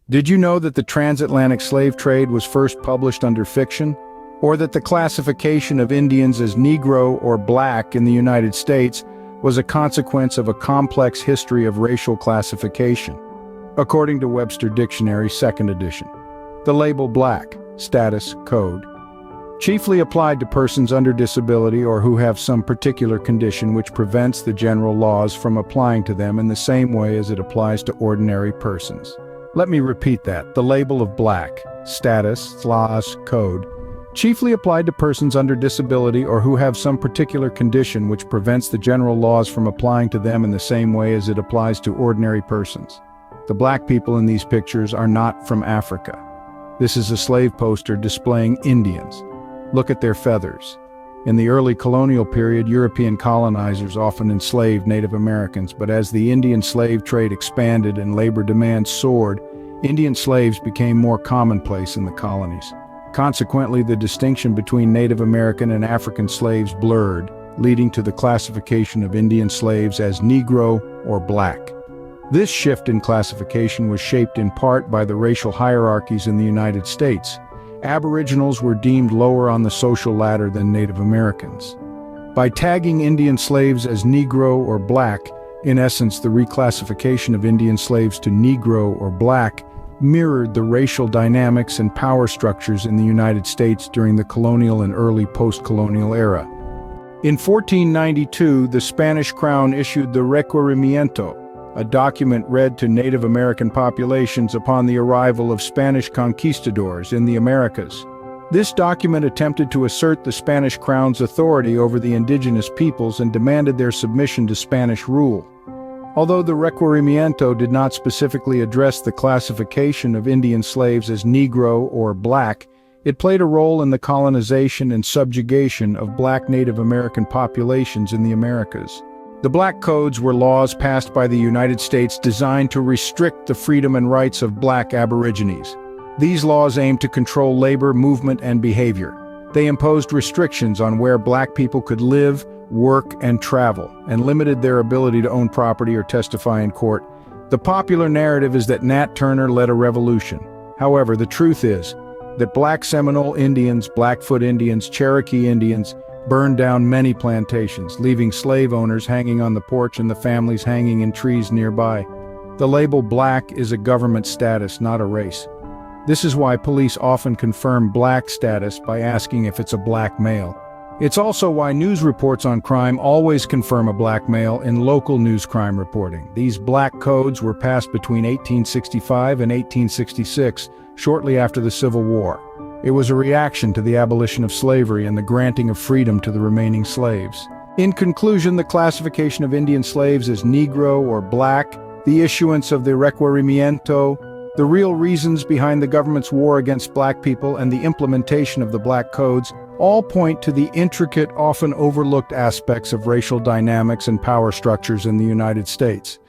Did you know that the transatlantic slave trade was first published under fiction? Or that the classification of Indians as Negro or Black in the United States was a consequence of a complex history of racial classification? According to Webster Dictionary, 2nd edition, the label Black, status, code, chiefly applied to persons under disability or who have some particular condition which prevents the general laws from applying to them in the same way as it applies to ordinary persons. Let me repeat that. The label of Black, status, code, chiefly applied to persons under disability or who have some particular condition which prevents the general laws from applying to them in the same way as it applies to ordinary persons. The black people in these pictures are not from Africa. This is a slave poster displaying Indians. Look at their feathers. In the early colonial period, European colonizers often enslaved Native Americans, but as the Indian slave trade expanded and labor demand soared, Indian slaves became more commonplace in the colonies. Consequently, the distinction between Native American and African slaves blurred, leading to the classification of Indian slaves as Negro or Black. This shift in classification was shaped in part by the racial hierarchies in the United States. Aboriginals were deemed lower on the social ladder than Native Americans. By tagging Indian slaves as Negro or Black, in essence, the reclassification of Indian slaves to Negro or Black mirrored the racial dynamics and power structures in the United States during the colonial and early post-colonial era. In 1492, the Spanish crown issued the Requerimiento, a document read to Native American populations upon the arrival of Spanish conquistadors in the Americas. This document attempted to assert the Spanish crown's authority over the indigenous peoples and demanded their submission to Spanish rule. Although the Requerimiento did not specifically address the classification of Indian slaves as Negro or Black, it played a role in the colonization and subjugation of Black Native American populations in the Americas. The Black Codes were laws passed by the United States designed to restrict the freedom and rights of Black Aborigines. These laws aimed to control labor, movement, and behavior. They imposed restrictions on where Black people could live, work, and travel, and limited their ability to own property or testify in court. The popular narrative is that Nat Turner led a revolution. However, the truth is that Black Seminole Indians, Blackfoot Indians, Cherokee Indians burned down many plantations, leaving slave owners hanging on the porch and the families hanging in trees nearby. The label Black is a government status, not a race. This is why police often confirm Black status by asking if it's a Black male. It's also why news reports on crime always confirm a Black male in local news crime reporting. These Black Codes were passed between 1865 and 1866, shortly after the Civil War. It was a reaction to the abolition of slavery and the granting of freedom to the remaining slaves. In conclusion, the classification of Indian slaves as Negro or Black, the issuance of the Requerimiento, the real reasons behind the government's war against Black people, and the implementation of the Black Codes all point to the intricate, often overlooked aspects of racial dynamics and power structures in the United States.